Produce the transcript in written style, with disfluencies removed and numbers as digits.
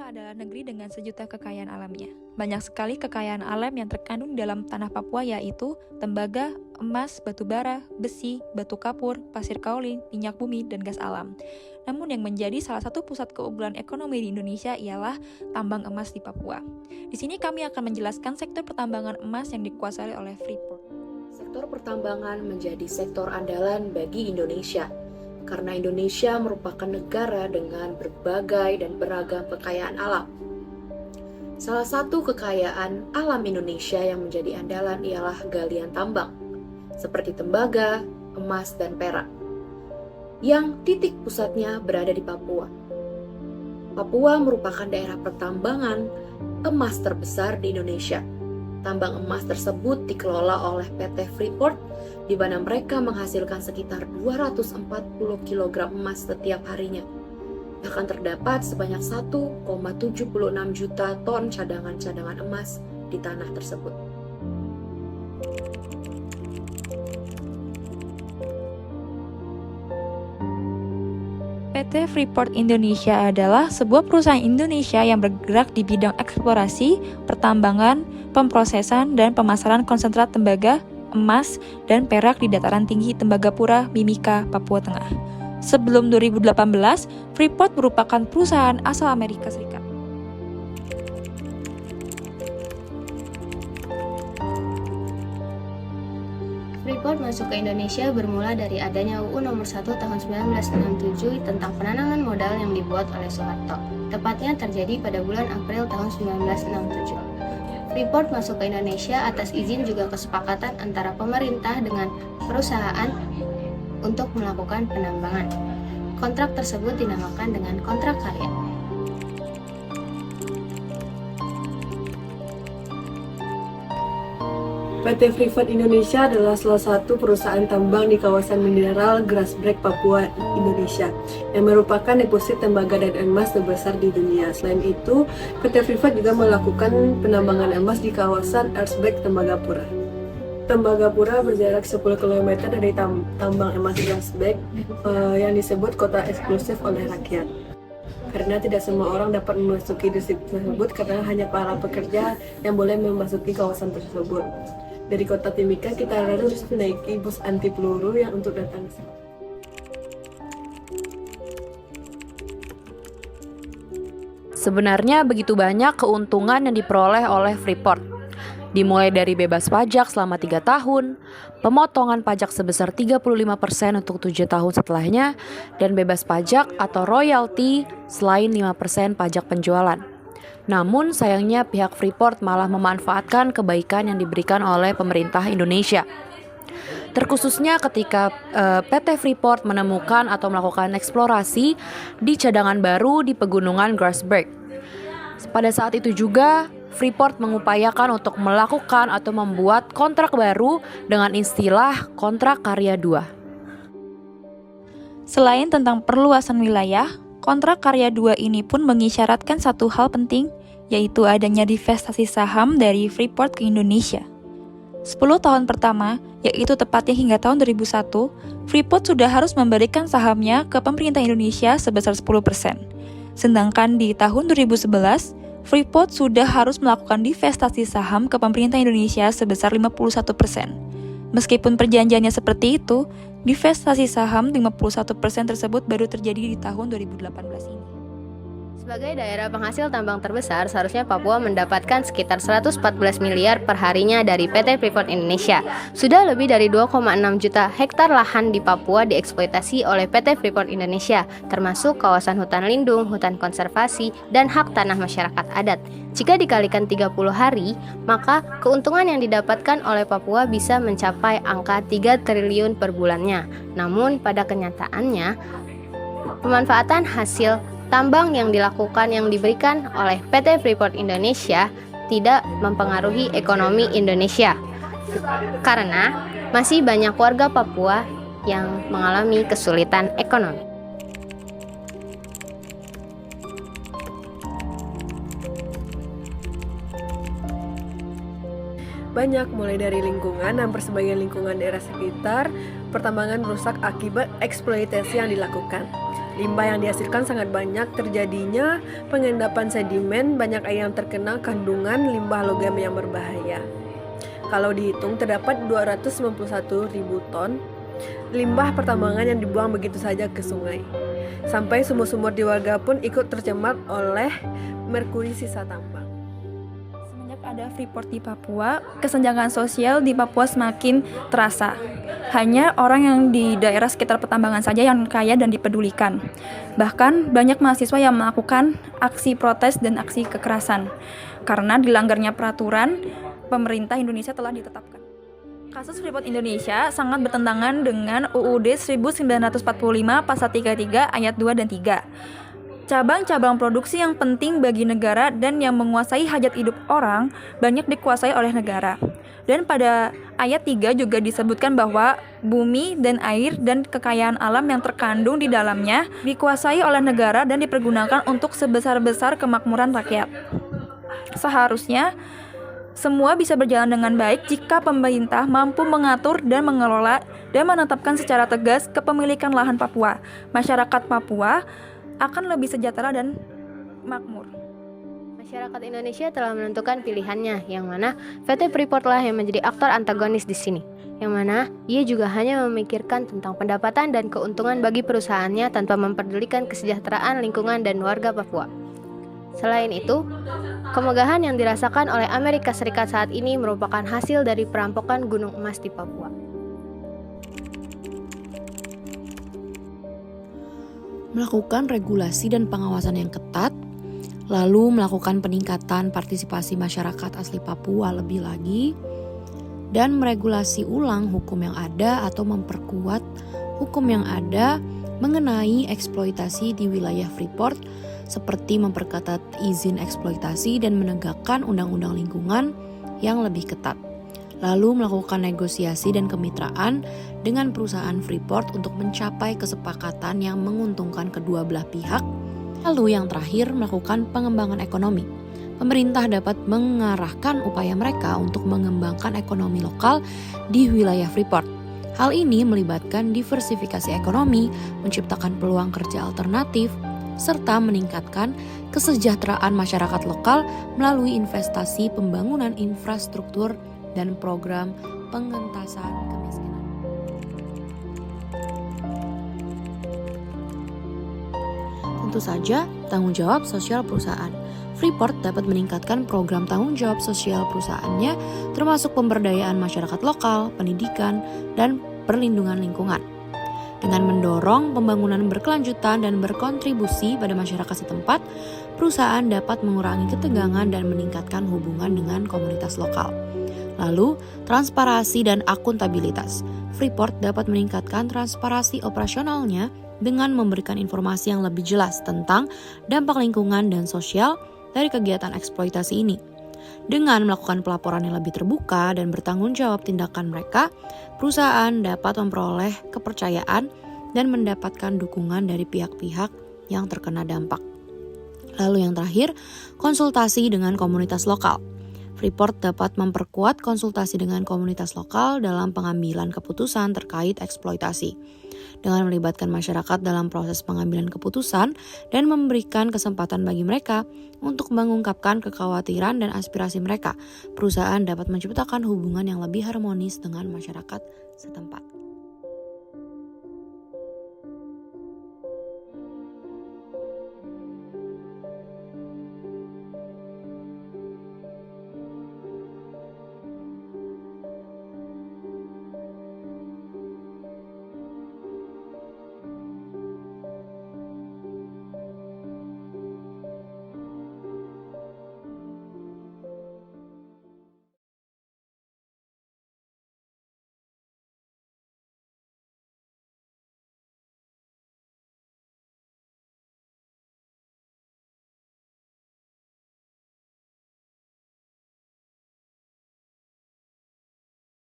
Papua adalah negeri dengan sejuta kekayaan alamnya. Banyak sekali kekayaan alam yang terkandung dalam tanah Papua, yaitu tembaga, emas, batu bara, besi, batu kapur, pasir kaolin, minyak bumi, dan gas alam. Namun yang menjadi salah satu pusat keunggulan ekonomi di Indonesia ialah tambang emas di Papua. Di sini kami akan menjelaskan sektor pertambangan emas yang dikuasai oleh Freeport. Sektor pertambangan menjadi sektor andalan bagi Indonesia, karena Indonesia merupakan negara dengan berbagai dan beragam kekayaan alam. Salah satu kekayaan alam Indonesia yang menjadi andalan ialah galian tambang, seperti tembaga, emas, dan perak, yang titik pusatnya berada di Papua. Papua merupakan daerah pertambangan emas terbesar di Indonesia. Tambang emas tersebut dikelola oleh PT Freeport, di mana mereka menghasilkan sekitar 240 kg emas setiap harinya. Bahkan terdapat sebanyak 1,76 juta ton cadangan-cadangan emas di tanah tersebut. PT Freeport Indonesia adalah sebuah perusahaan Indonesia yang bergerak di bidang eksplorasi, pertambangan, pemrosesan, dan pemasaran konsentrat tembaga, emas, dan perak di dataran tinggi Tembagapura, Mimika, Papua Tengah. Sebelum 2018, Freeport merupakan perusahaan asal Amerika Serikat. Freeport masuk ke Indonesia bermula dari adanya UU Nomor 1 Tahun 1967 tentang penanaman modal yang dibuat oleh Soeharto. Tepatnya terjadi pada bulan April tahun 1967. Freeport masuk ke Indonesia atas izin juga kesepakatan antara pemerintah dengan perusahaan untuk melakukan penambangan. Kontrak tersebut dinamakan dengan kontrak karya. PT Freeport Indonesia adalah salah satu perusahaan tambang di kawasan mineral Grasberg, Papua, Indonesia, yang merupakan deposit tembaga dan emas terbesar di dunia. Selain itu, PT Freeport juga melakukan penambangan emas di kawasan Erzberg, Tembagapura. Tembagapura berjarak 10 km dari tambang emas Grasberg yang disebut kota eksklusif oleh rakyat. Karena tidak semua orang dapat memasuki distrik tersebut karena hanya para pekerja yang boleh memasuki kawasan tersebut. Dari kota Timika kita harus menaiki bus anti peluru yang untuk datang ke sini. Sebenarnya begitu banyak keuntungan yang diperoleh oleh Freeport. Dimulai dari bebas pajak selama 3 tahun, pemotongan pajak sebesar 35% untuk 7 tahun setelahnya, dan bebas pajak atau royalti selain 5% pajak penjualan. Namun sayangnya pihak Freeport malah memanfaatkan kebaikan yang diberikan oleh pemerintah Indonesia. Terkhususnya ketika PT Freeport menemukan atau melakukan eksplorasi di cadangan baru di pegunungan Grasberg. Pada saat itu juga Freeport mengupayakan untuk melakukan atau membuat kontrak baru dengan istilah kontrak karya 2. Selain tentang perluasan wilayah, kontrak karya 2 ini pun mengisyaratkan satu hal penting, yaitu adanya divestasi saham dari Freeport ke Indonesia. 10 tahun pertama, yaitu tepatnya hingga tahun 2001, Freeport sudah harus memberikan sahamnya ke pemerintah Indonesia sebesar 10%. Sedangkan di tahun 2011, Freeport sudah harus melakukan divestasi saham ke pemerintah Indonesia sebesar 51%. Meskipun perjanjiannya seperti itu, divestasi saham 51% tersebut baru terjadi di tahun 2018 ini. Sebagai daerah penghasil tambang terbesar, seharusnya Papua mendapatkan sekitar 114 miliar per harinya dari PT Freeport Indonesia. Sudah lebih dari 2,6 juta hektar lahan di Papua dieksploitasi oleh PT Freeport Indonesia, termasuk kawasan hutan lindung, hutan konservasi, dan hak tanah masyarakat adat. Jika dikalikan 30 hari, maka keuntungan yang didapatkan oleh Papua bisa mencapai angka 3 triliun per bulannya. Namun pada kenyataannya, pemanfaatan hasil tambang yang diberikan oleh PT Freeport Indonesia tidak mempengaruhi ekonomi Indonesia karena masih banyak warga Papua yang mengalami kesulitan ekonomi. Banyak, mulai dari lingkungan, hampir sebagian lingkungan daerah sekitar, pertambangan rusak akibat eksploitasi yang dilakukan. Limbah yang dihasilkan sangat banyak, terjadinya pengendapan sedimen, banyak air yang terkena kandungan limbah logam yang berbahaya. Kalau dihitung terdapat 291.000 ton limbah pertambangan yang dibuang begitu saja ke sungai. Sampai sumur-sumur di warga pun ikut tercemar oleh merkuri sisa tambang. Semenjak ada Freeport di Papua, kesenjangan sosial di Papua semakin terasa. Hanya orang yang di daerah sekitar pertambangan saja yang kaya dan dipedulikan. Bahkan banyak mahasiswa yang melakukan aksi protes dan aksi kekerasan karena dilanggarnya peraturan pemerintah Indonesia telah ditetapkan. Kasus Freeport Indonesia sangat bertentangan dengan UUD 1945 pasal 33 ayat 2 dan 3. Cabang-cabang produksi yang penting bagi negara dan yang menguasai hajat hidup orang banyak dikuasai oleh negara. Dan pada ayat 3 juga disebutkan bahwa bumi dan air dan kekayaan alam yang terkandung di dalamnya dikuasai oleh negara dan dipergunakan untuk sebesar-besar kemakmuran rakyat. Seharusnya semua bisa berjalan dengan baik jika pemerintah mampu mengatur dan mengelola dan menetapkan secara tegas kepemilikan lahan Papua. Masyarakat Papua akan lebih sejahtera dan makmur. Masyarakat Indonesia telah menentukan pilihannya, yang mana PT Freeport lah yang menjadi aktor antagonis di sini. Yang mana ia juga hanya memikirkan tentang pendapatan dan keuntungan bagi perusahaannya tanpa memperdulikan kesejahteraan lingkungan dan warga Papua. Selain itu, kemegahan yang dirasakan oleh Amerika Serikat saat ini merupakan hasil dari perampokan gunung emas di Papua. Melakukan regulasi dan pengawasan yang ketat, lalu melakukan peningkatan partisipasi masyarakat asli Papua lebih lagi, dan meregulasi ulang hukum yang ada atau memperkuat hukum yang ada mengenai eksploitasi di wilayah Freeport, seperti memperketat izin eksploitasi dan menegakkan undang-undang lingkungan yang lebih ketat. Lalu melakukan negosiasi dan kemitraan dengan perusahaan Freeport untuk mencapai kesepakatan yang menguntungkan kedua belah pihak. Lalu yang terakhir, melakukan pengembangan ekonomi. Pemerintah dapat mengarahkan upaya mereka untuk mengembangkan ekonomi lokal di wilayah Freeport. Hal ini melibatkan diversifikasi ekonomi, menciptakan peluang kerja alternatif, serta meningkatkan kesejahteraan masyarakat lokal melalui investasi pembangunan infrastruktur dan program pengentasan kemiskinan. Tentu saja, tanggung jawab sosial perusahaan. Freeport dapat meningkatkan program tanggung jawab sosial perusahaannya, termasuk pemberdayaan masyarakat lokal, pendidikan, dan perlindungan lingkungan. Dengan mendorong pembangunan berkelanjutan dan berkontribusi pada masyarakat setempat, perusahaan dapat mengurangi ketegangan dan meningkatkan hubungan dengan komunitas lokal. Lalu, transparansi dan akuntabilitas. Freeport dapat meningkatkan transparansi operasionalnya dengan memberikan informasi yang lebih jelas tentang dampak lingkungan dan sosial dari kegiatan eksploitasi ini. Dengan melakukan pelaporan yang lebih terbuka dan bertanggung jawab tindakan mereka, perusahaan dapat memperoleh kepercayaan dan mendapatkan dukungan dari pihak-pihak yang terkena dampak. Lalu yang terakhir, konsultasi dengan komunitas lokal. Freeport dapat memperkuat konsultasi dengan komunitas lokal dalam pengambilan keputusan terkait eksploitasi, dengan melibatkan masyarakat dalam proses pengambilan keputusan dan memberikan kesempatan bagi mereka untuk mengungkapkan kekhawatiran dan aspirasi mereka. Perusahaan dapat menciptakan hubungan yang lebih harmonis dengan masyarakat setempat.